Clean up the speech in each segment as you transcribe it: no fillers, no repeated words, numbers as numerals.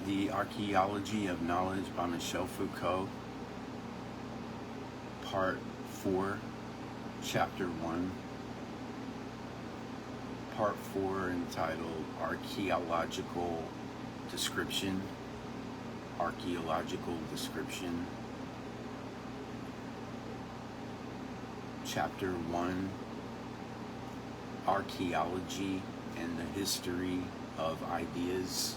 The Archeology of Knowledge by Michel Foucault, Part 4, Chapter 1. Part 4 entitled Archaeological Description. Archaeological Description. Chapter 1, Archaeology and the History of Ideas.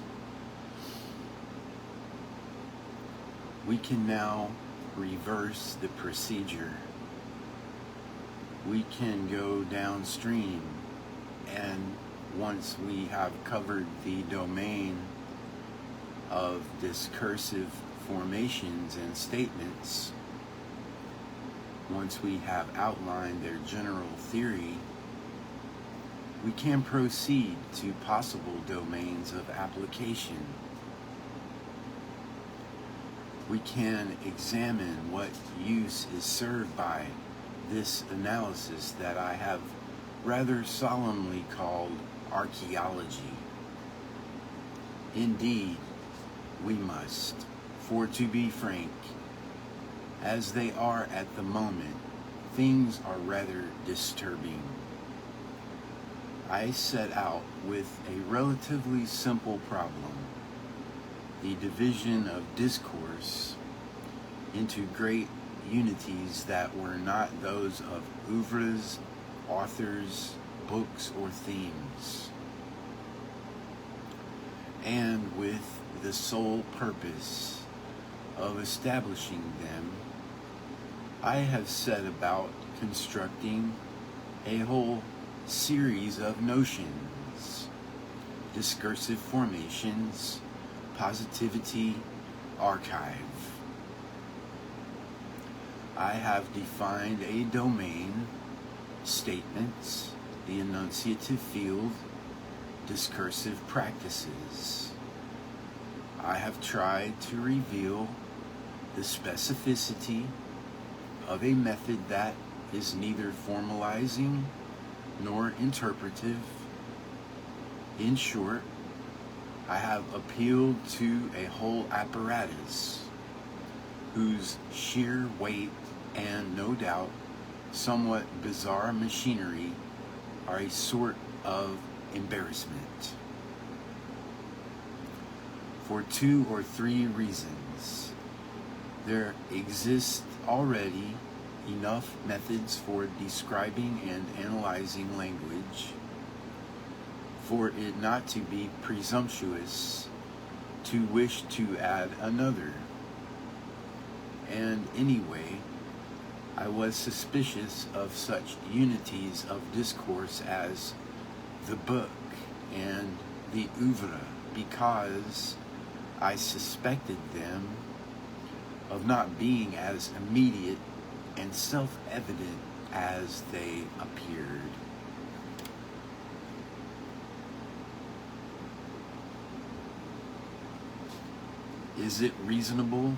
We can now reverse the procedure. We can go downstream, and once we have covered the domain of discursive formations and statements, once we have outlined their general theory, we can proceed to possible domains of application. We can examine what use is served by this analysis that I have rather solemnly called archaeology. Indeed, we must, for to be frank, as they are at the moment, things are rather disturbing. I set out with a relatively simple problem: the division of discourse into great unities that were not those of oeuvres, authors, books, or themes, and with the sole purpose of establishing them, I have set about constructing a whole series of notions, discursive formations, positivity, archive. I have defined a domain, statements, the enunciative field, discursive practices. I have tried to reveal the specificity of a method that is neither formalizing nor interpretive. In short, I have appealed to a whole apparatus whose sheer weight and, no doubt, somewhat bizarre machinery are a sort of embarrassment. For 2 or 3 reasons. There exist already enough methods for describing and analyzing language for it not to be presumptuous to wish to add another. And anyway, I was suspicious of such unities of discourse as the book and the oeuvre, because I suspected them of not being as immediate and self-evident as they appeared. Is it reasonable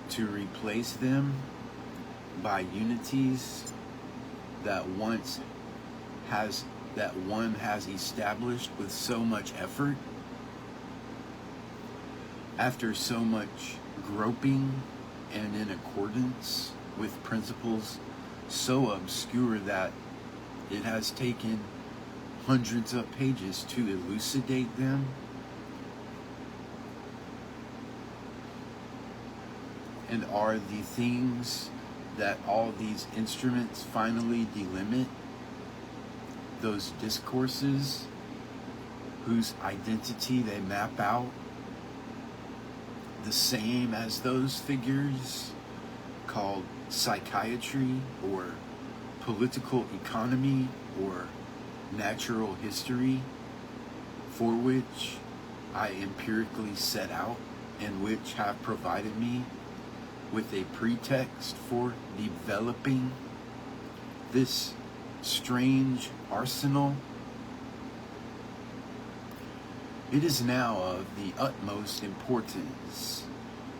to replace them by unities that one has established with so much effort, after so much groping, and in accordance with principles so obscure that it has taken hundreds of pages to elucidate them? And are the things that all these instruments finally delimit, those discourses whose identity they map out, the same as those figures called psychiatry or political economy or natural history, for which I empirically set out and which have provided me with a pretext for developing this strange arsenal? It is now of the utmost importance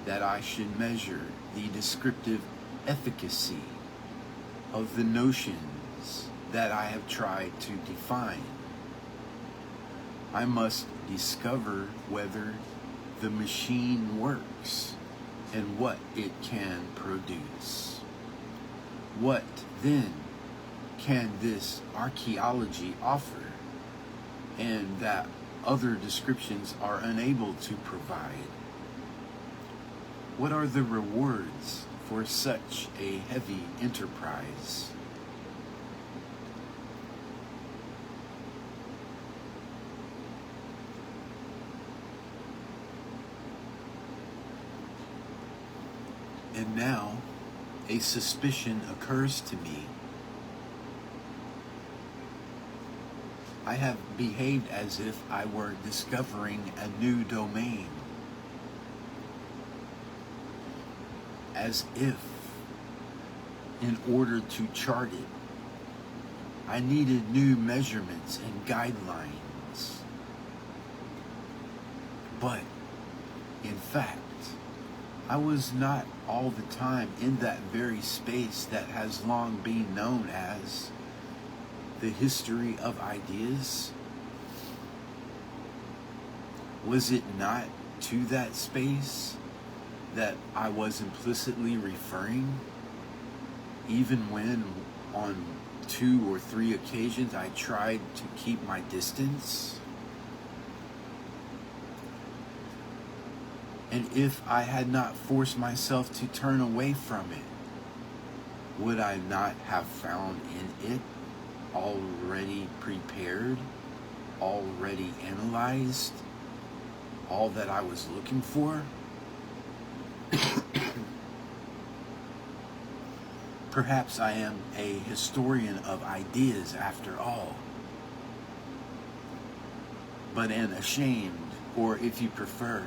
that I should measure the descriptive efficacy of the notions that I have tried to define. I must discover whether the machine works and what it can produce. What then can this archaeology offer, and that other descriptions are unable to provide? What are the rewards for such a heavy enterprise? And now a suspicion occurs to me. I have behaved as if I were discovering a new domain. As if, in order to chart it, I needed new measurements and guidelines. But, in fact, I was not all the time in that very space that has long been known as the history of ideas. Was it not to that space that I was implicitly referring, even when on 2 or 3 occasions I tried to keep my distance? And if I had not forced myself to turn away from it, would I not have found in it already prepared, already analyzed, all that I was looking for? Perhaps I am a historian of ideas after all, but an ashamed, or if you prefer,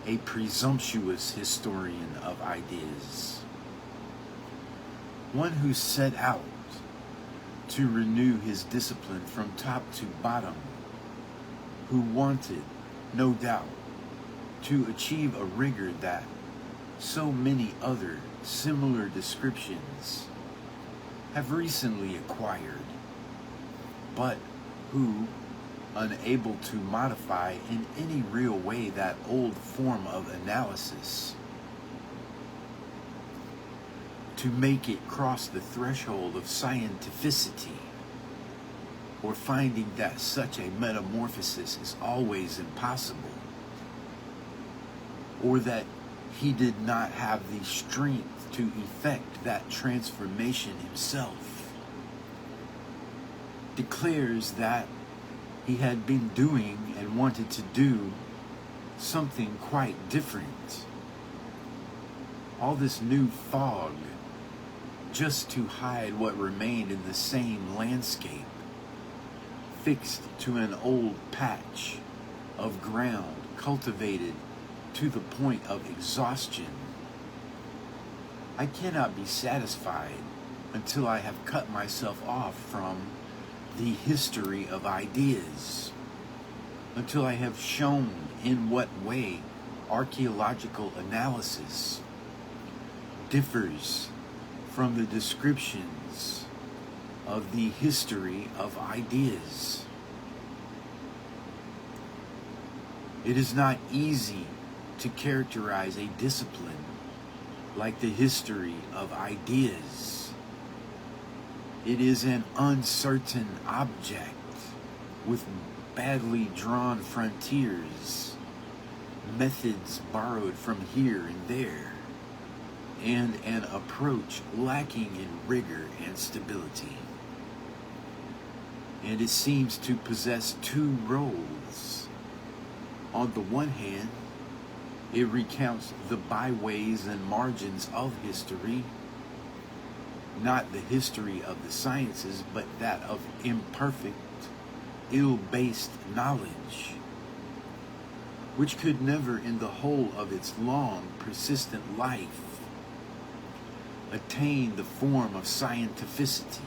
a presumptuous historian of ideas. One who set out to renew his discipline from top to bottom, who wanted, no doubt, to achieve a rigor that so many other similar descriptions have recently acquired, but who, unable to modify in any real way that old form of analysis, to make it cross the threshold of scientificity, or finding that such a metamorphosis is always impossible, or that he did not have the strength to effect that transformation himself, declares that he had been doing and wanted to do something quite different. All this new fog, just to hide what remained in the same landscape, fixed to an old patch of ground cultivated to the point of exhaustion. I cannot be satisfied until I have cut myself off from the history of ideas, until I have shown in what way archaeological analysis differs from the descriptions of the history of ideas. It is not easy to characterize a discipline like the history of ideas. It is an uncertain object with badly drawn frontiers, methods borrowed from here and there, and an approach lacking in rigor and stability. And it seems to possess 2 roles. On the one hand, it recounts the byways and margins of history, not the history of the sciences, but that of imperfect, ill-based knowledge, which could never in the whole of its long, persistent life attain the form of scientificity,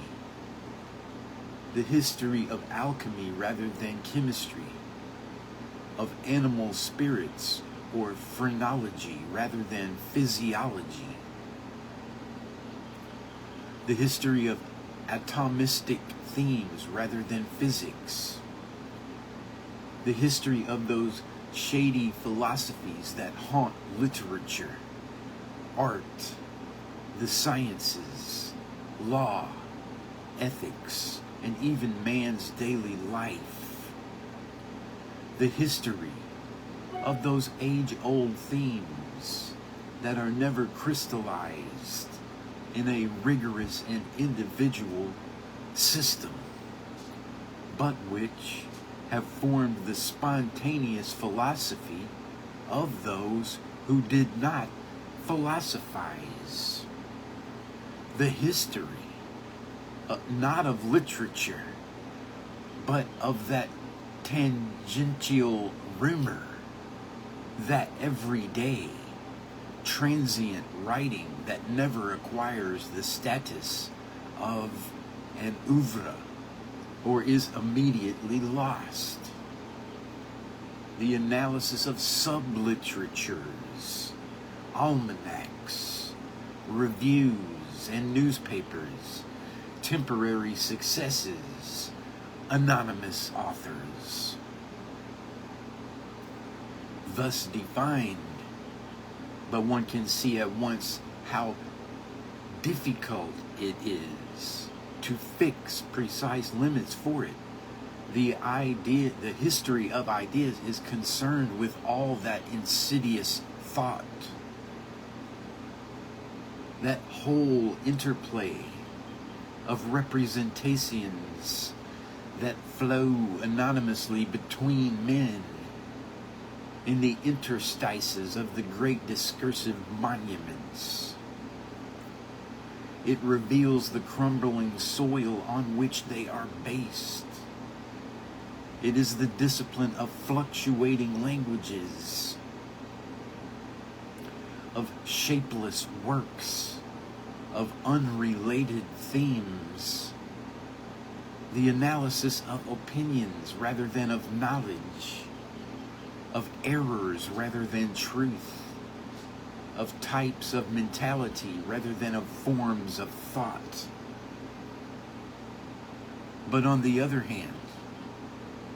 the history of alchemy rather than chemistry, of animal spirits or phrenology rather than physiology, the history of atomistic themes rather than physics, the history of those shady philosophies that haunt literature, art, the sciences, law, ethics, and even man's daily life. The history of those age-old themes that are never crystallized in a rigorous and individual system, but which have formed the spontaneous philosophy of those who did not philosophize. The history, not of literature, but of that tangential rumor, that everyday, transient writing that never acquires the status of an oeuvre or is immediately lost. The analysis of subliteratures, almanacs, reviews and newspapers, temporary successes, anonymous authors. Thus defined, but one can see at once how difficult it is to fix precise limits for it. The history of ideas is concerned with all that insidious thought, that whole interplay of representations that flow anonymously between men in the interstices of the great discursive monuments. It reveals the crumbling soil on which they are based. It is the discipline of fluctuating languages, of shapeless works, of unrelated themes, the analysis of opinions rather than of knowledge, of errors rather than truth, of types of mentality rather than of forms of thought. But on the other hand,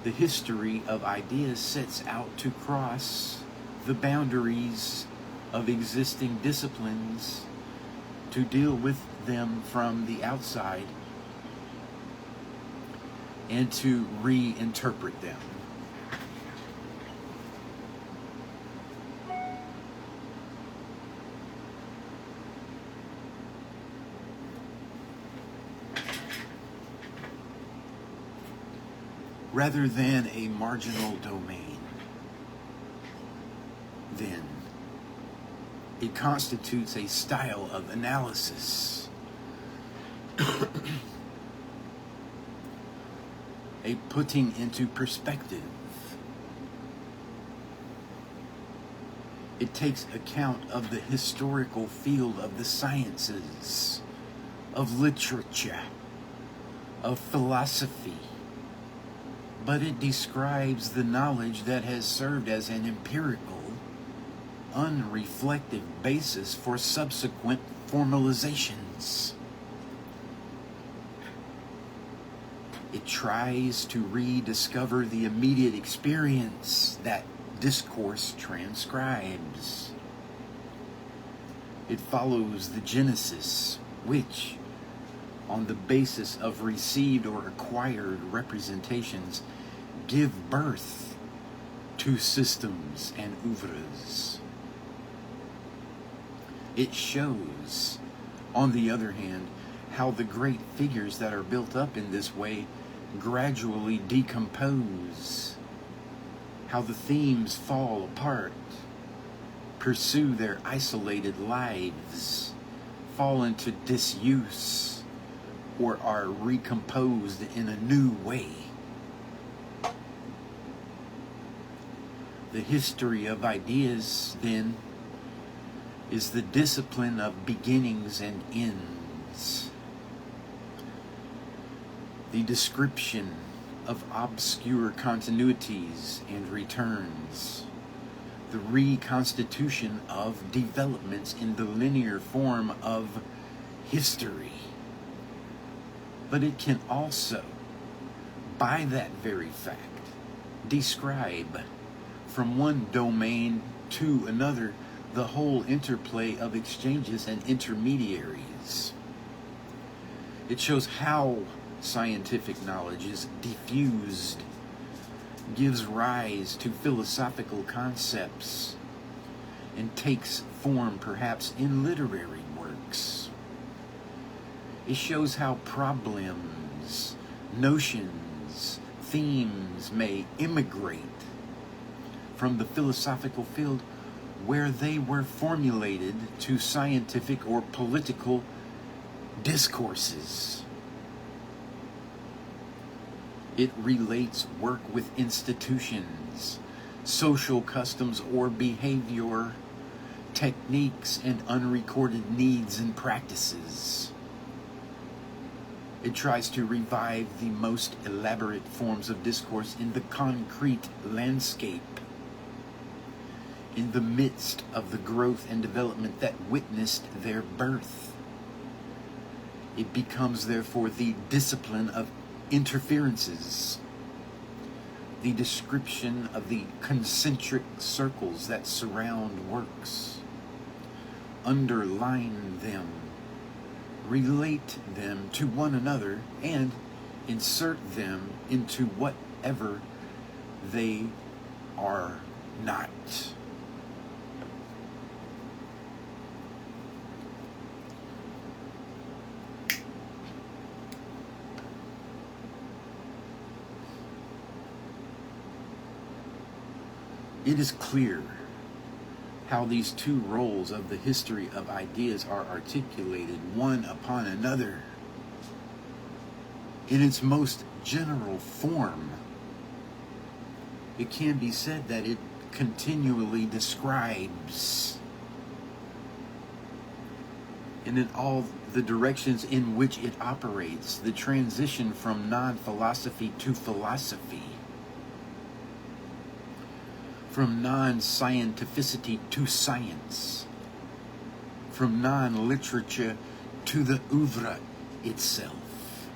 the history of ideas sets out to cross the boundaries of existing disciplines to deal with them from the outside and to reinterpret them. Rather than a marginal domain, then it constitutes a style of analysis, a putting into perspective. It takes account of the historical field of the sciences, of literature, of philosophy, but it describes the knowledge that has served as an empirical, unreflective basis for subsequent formalizations. It tries to rediscover the immediate experience that discourse transcribes. It follows the genesis, which, on the basis of received or acquired representations, give birth to systems and oeuvres. It shows, on the other hand, how the great figures that are built up in this way gradually decompose, how the themes fall apart, pursue their isolated lives, fall into disuse, or are recomposed in a new way. The history of ideas, then, is the discipline of beginnings and ends, the description of obscure continuities and returns, the reconstitution of developments in the linear form of history. But it can also, by that very fact, describe from one domain to another, the whole interplay of exchanges and intermediaries. It shows how scientific knowledge is diffused, gives rise to philosophical concepts, and takes form perhaps in literary works. It shows how problems, notions, themes may immigrate from the philosophical field where they were formulated to scientific or political discourses. It relates work with institutions, social customs or behavior, techniques and unrecorded needs and practices. It tries to revive the most elaborate forms of discourse in the concrete landscape, in the midst of the growth and development that witnessed their birth. It becomes, therefore, the discipline of interferences, the description of the concentric circles that surround works, underline them, relate them to one another, and insert them into whatever they are not. It is clear how these two roles of the history of ideas are articulated one upon another. In its most general form, it can be said that it continually describes, and in all the directions in which it operates, the transition from non-philosophy to philosophy, from non-scientificity to science, from non-literature to the oeuvre itself.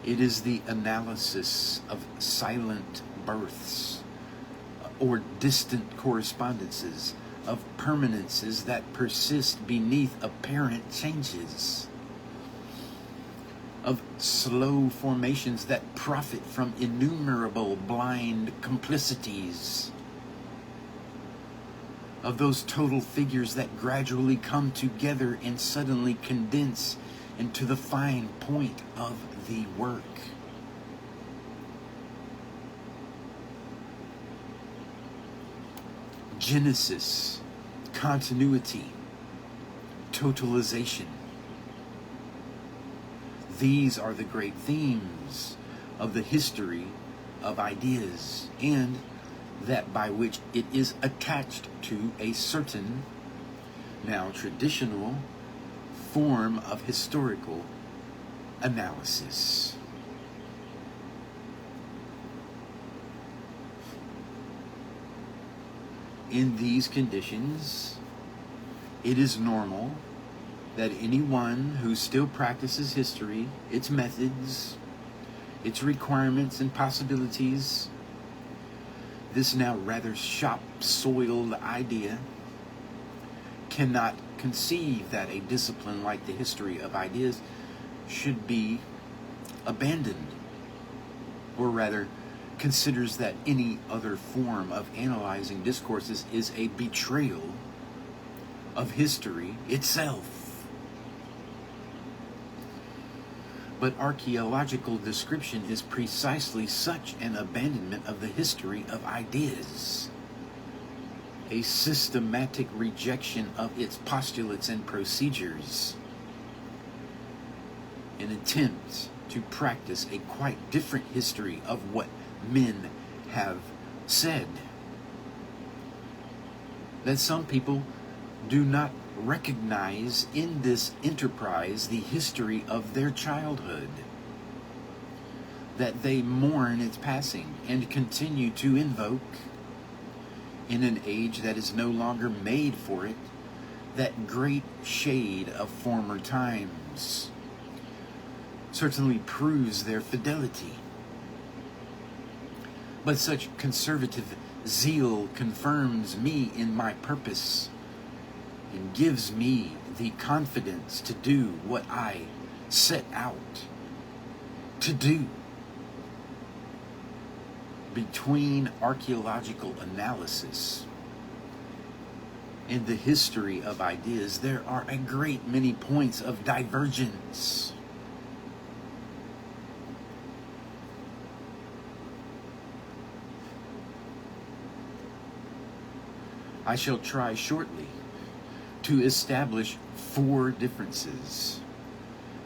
It is the analysis of silent births or distant correspondences, of permanences that persist beneath apparent changes, of slow formations that profit from innumerable blind complicities, of those total figures that gradually come together and suddenly condense into the fine point of the work. Genesis, continuity, totalization. These are the great themes of the history of ideas, and that by which it is attached to a certain, now traditional, form of historical analysis. In these conditions, it is normal that anyone who still practices history, its methods, its requirements and possibilities, this now rather shop-soiled idea, cannot conceive that a discipline like the history of ideas should be abandoned, or rather considers that any other form of analyzing discourses is a betrayal of history itself. But archaeological description is precisely such an abandonment of the history of ideas, a systematic rejection of its postulates and procedures, an attempt to practice a quite different history of what men have said, that some people do not recognize in this enterprise the history of their childhood, that they mourn its passing and continue to invoke, in an age that is no longer made for it, that great shade of former times, certainly proves their fidelity. But such conservative zeal confirms me in my purpose and gives me the confidence to do what I set out to do. Between archaeological analysis and the history of ideas, there are a great many points of divergence. I shall try shortly to establish 4 differences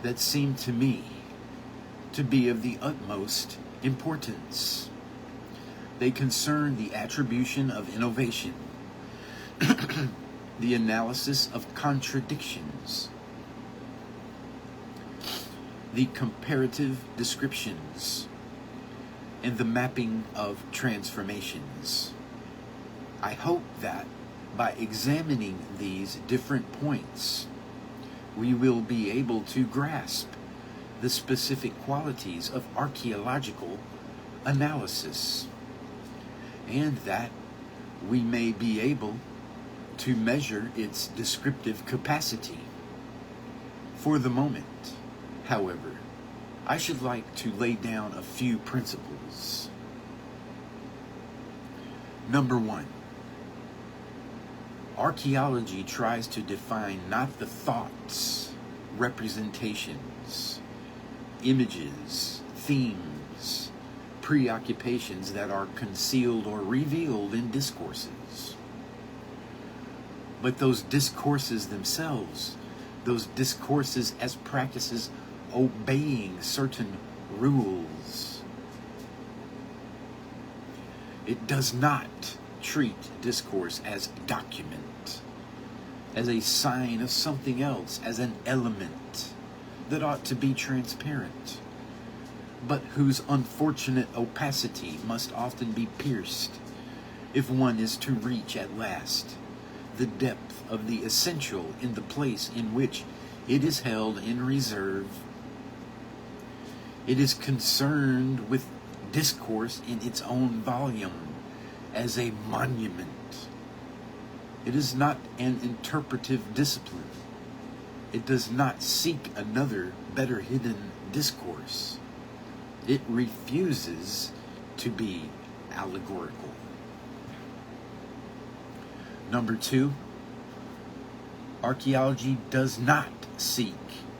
that seem to me to be of the utmost importance. They concern the attribution of innovation, the analysis of contradictions, the comparative descriptions, and the mapping of transformations. I hope that by examining these different points, we will be able to grasp the specific qualities of archaeological analysis, and that we may be able to measure its descriptive capacity. For the moment, however, I should like to lay down a few principles. Number 1. Archaeology tries to define not the thoughts, representations, images, themes, preoccupations that are concealed or revealed in discourses, but those discourses themselves, those discourses as practices obeying certain rules. It does not treat discourse as document, as a sign of something else, as an element that ought to be transparent, but whose unfortunate opacity must often be pierced if one is to reach at last the depth of the essential in the place in which it is held in reserve. It is concerned with discourse in its own volume as a monument. It is not an interpretive discipline. It does not seek another, better hidden discourse. It refuses to be allegorical. Number 2, archaeology does not seek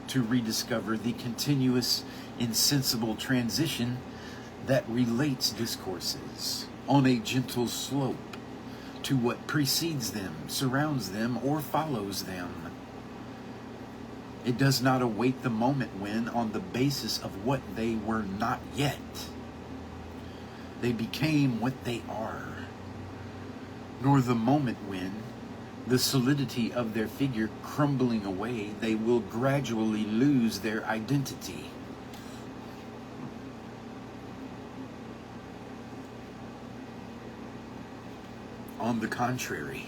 to rediscover the continuous, insensible transition that relates discourses on a gentle slope to what precedes them, surrounds them, or follows them. It does not await the moment when, on the basis of what they were not yet, they became what they are, nor the moment when, the solidity of their figure crumbling away, they will gradually lose their identity. On the contrary,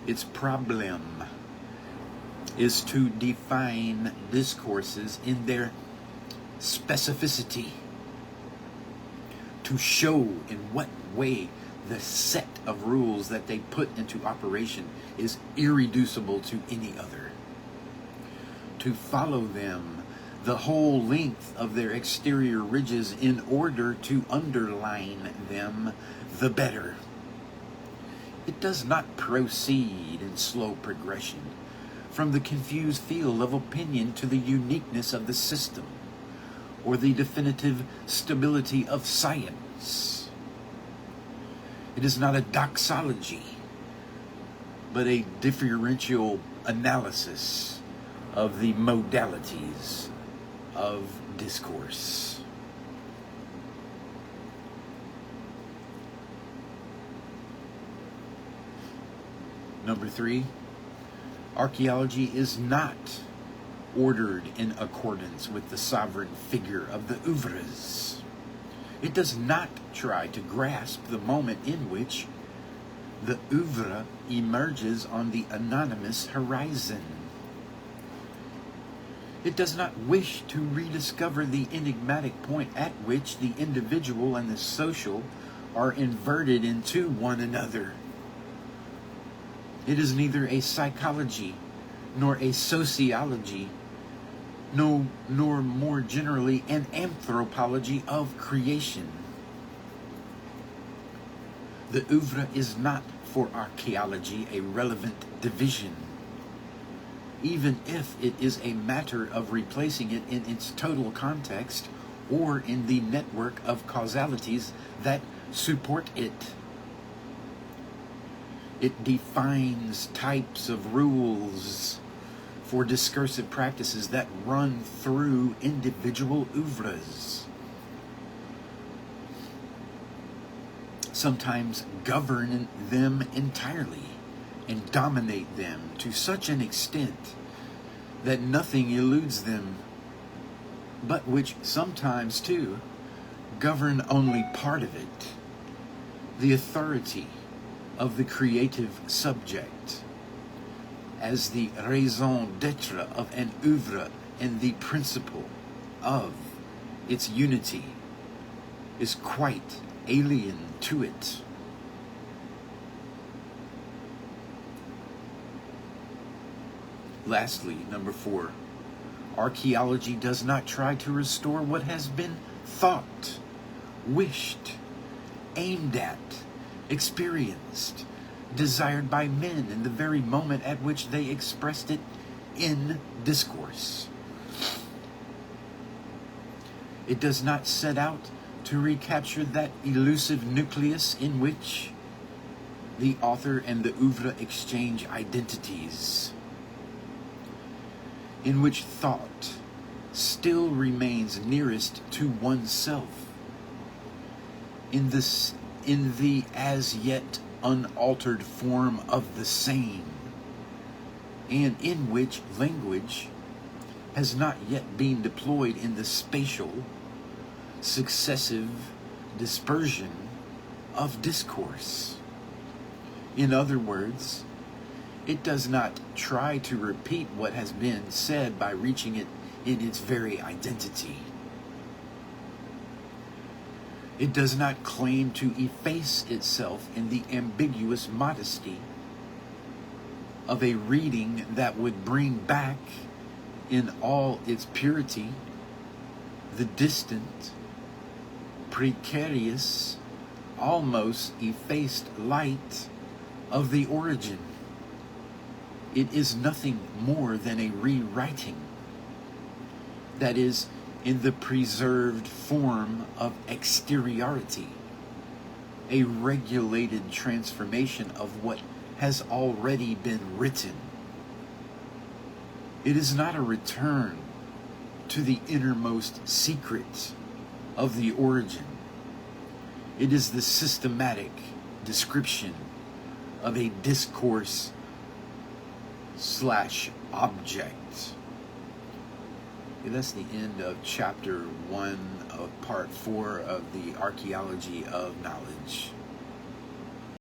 its problem is to define discourses in their specificity, to show in what way the set of rules that they put into operation is irreducible to any other, to follow them the whole length of their exterior ridges in order to underline them the better. It does not proceed in slow progression from the confused field of opinion to the uniqueness of the system or the definitive stability of science. It is not a doxology, but a differential analysis of the modalities of discourse. Number 3, archaeology is not ordered in accordance with the sovereign figure of the oeuvres. It does not try to grasp the moment in which the oeuvre emerges on the anonymous horizon. It does not wish to rediscover the enigmatic point at which the individual and the social are inverted into one another. It is neither a psychology nor a sociology, nor more generally an anthropology of creation. The oeuvre is not for archaeology a relevant division, even if it is a matter of replacing it in its total context or in the network of causalities that support it. It defines types of rules for discursive practices that run through individual oeuvres, sometimes govern them entirely and dominate them to such an extent that nothing eludes them, but which sometimes, too, govern only part of it. The authority of the creative subject as the raison d'etre of an oeuvre and the principle of its unity is quite alien to it. Lastly, number 4, archaeology does not try to restore what has been thought, wished, aimed at, experienced, desired by men in the very moment at which they expressed it in discourse. It does not set out to recapture that elusive nucleus in which the author and the oeuvre exchange identities, in which thought still remains nearest to oneself, in the as yet unaltered form of the same, and in which language has not yet been deployed in the spatial, successive dispersion of discourse. In other words, it does not try to repeat what has been said by reaching it in its very identity. It does not claim to efface itself in the ambiguous modesty of a reading that would bring back in all its purity the distant, precarious, almost effaced light of the origin. It is nothing more than a rewriting, that is, in the preserved form of exteriority, a regulated transformation of what has already been written. It is not a return to the innermost secret of the origin. It is the systematic description of a discourse / object. That's the end of chapter 1 of part 4 of the Archeology of Knowledge.